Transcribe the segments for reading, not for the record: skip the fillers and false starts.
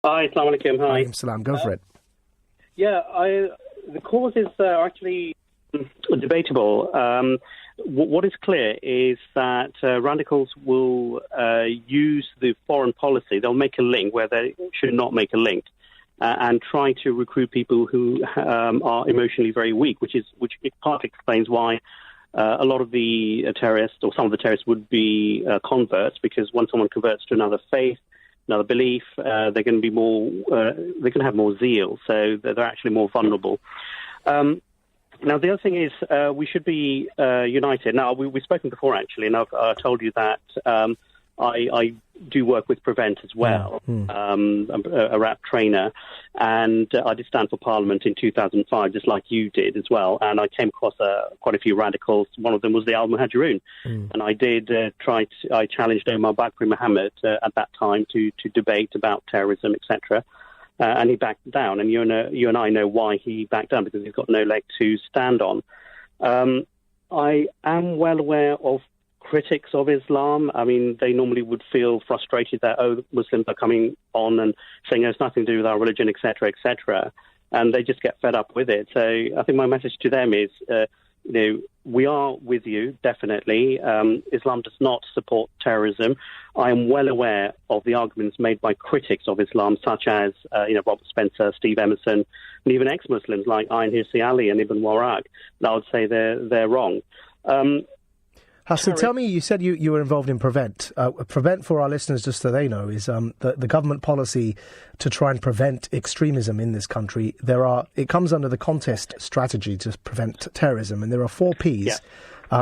Hi, Assalamu alaikum. Hi. Alaikum salam. Go for it. The causes are actually debatable. What is clear is that radicals will use the foreign policy. They'll make a link where they should not make a link, and try to recruit people who are emotionally very weak, which partly explains why a lot of the terrorists, or some of the terrorists, would be converts, because when someone converts to another faith, another belief, they're going to be more. They're going to have more zeal, so they're actually more vulnerable. Now, the other thing is we should be united. Now, we've spoken before, actually, and I've told you that I do work with Prevent as well. I'm a rap trainer, and I did stand for Parliament in 2005, just like you did as well. And I came across quite a few radicals. One of them was the Al-Muhajirun. And I did I challenged Omar Bakri Mohammed at that time to debate about terrorism, etc. And he backed down. And you and I know why he backed down, because he's got no leg to stand on. I am well aware of critics of Islam. I mean, they normally would feel frustrated that, Muslims are coming on and saying it's nothing to do with our religion, etc., etc., and they just get fed up with it. So I think my message to them is, we are with you, definitely. Islam does not support terrorism. I am well aware of the arguments made by critics of Islam, such as, Robert Spencer, Steve Emerson, and even ex-Muslims like Ayn Hirsi Ali and Ibn Waraq. And I would say they're wrong. Hassan, tell me, you said you were involved in Prevent. Prevent, for our listeners, just so they know, is the government policy to try and prevent extremism in this country. It comes under the contest strategy to prevent terrorism, and there are 4 Ps. Yeah.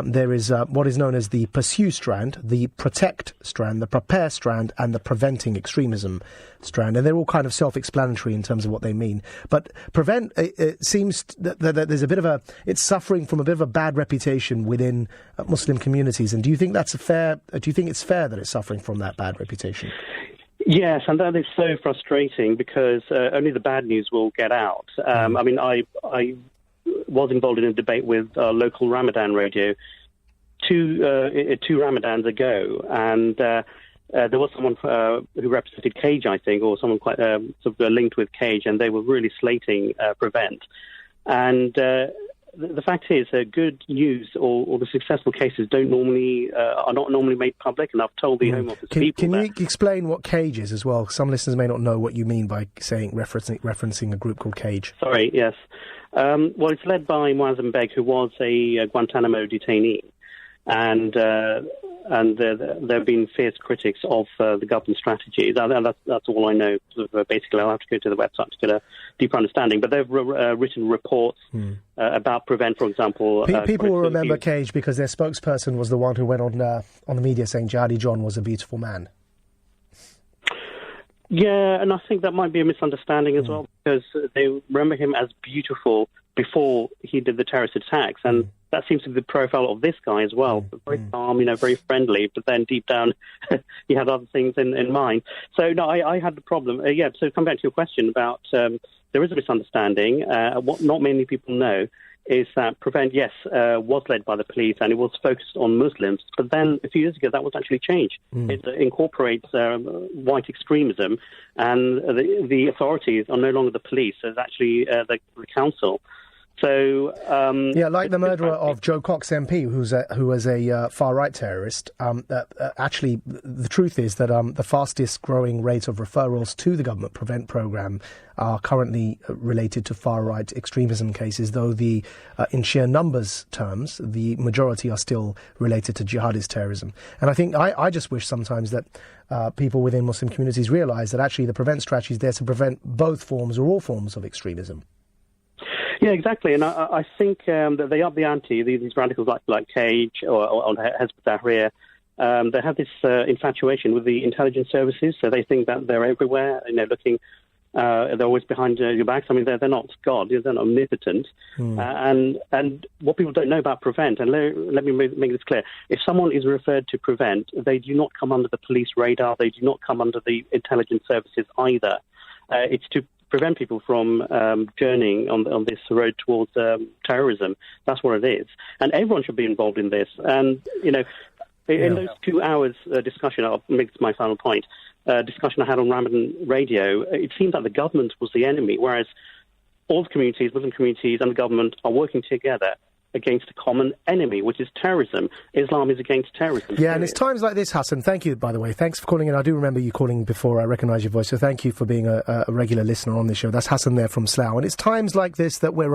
There is what is known as the pursue strand, the protect strand, the prepare strand, and the preventing extremism strand. And they're all kind of self-explanatory in terms of what they mean. But Prevent, it seems that there's it's suffering from a bit of a bad reputation within Muslim communities. And do you think that's do you think it's fair that it's suffering from that bad reputation? Yes, and that is so frustrating, because only the bad news will get out. I mean, I was involved in a debate with local Ramadan radio two Ramadans ago, and there was someone who represented Cage, I think, or someone quite sort of linked with Cage, and they were really slating Prevent. And the fact is, good news or the successful cases are not normally made public, and I've told the Home Office people. Can you explain what Cage is as well? Some listeners may not know what you mean by referencing a group called Cage. Sorry, yes. Well, it's led by Muazzam Beg, who was a Guantanamo detainee, and there have been fierce critics of the government strategy. That's all I know. Basically, I'll have to go to the website to get a deeper understanding. But they've written reports about Prevent, for example. People will remember Cage because their spokesperson was the one who went on the media saying Jihadi John was a beautiful man. Yeah, and I think that might be a misunderstanding as well, because they remember him as beautiful before he did the terrorist attacks, and that seems to be the profile of this guy as well. Very calm, very friendly, but then deep down he had other things in mind. So, no, I had the problem. So come back to your question about there is a misunderstanding. What not many people know is that Prevent, yes, was led by the police, and it was focused on Muslims. But then a few years ago, that was actually changed. It incorporates white extremism, and the authorities are no longer the police. It's actually the council. So like the murderer of Joe Cox MP, who was a far-right terrorist. Actually, the truth is that the fastest growing rate of referrals to the government Prevent programme are currently related to far-right extremism cases, though in sheer numbers terms, the majority are still related to jihadist terrorism. And I think I just wish sometimes that people within Muslim communities realise that actually the Prevent strategy is there to prevent both forms or all forms of extremism. Yeah, exactly, and I think that they up the ante. These radicals like Cage or Hizb-ut-Tahrir, they have this infatuation with the intelligence services, so they think that they're everywhere, looking. They're always behind your backs. I mean, they're not God, they're not omnipotent. And what people don't know about Prevent, and let me make this clear, if someone is referred to Prevent, they do not come under the police radar, they do not come under the intelligence services either. It's to prevent people from journeying on this road towards terrorism. That's what it is. And everyone should be involved in this. And, in those 2 hours discussion, I'll make this my final point, discussion I had on Ramadan Radio, it seemed that the government was the enemy, whereas all the communities, Muslim communities and the government are working together against a common enemy, which is terrorism. Islam is against terrorism. Yeah, and it's times like this, Hassan. Thank you, by the way. Thanks for calling in. I do remember you calling before. I recognise your voice, so thank you for being a regular listener on this show. That's Hassan there from Slough. And it's times like this that we're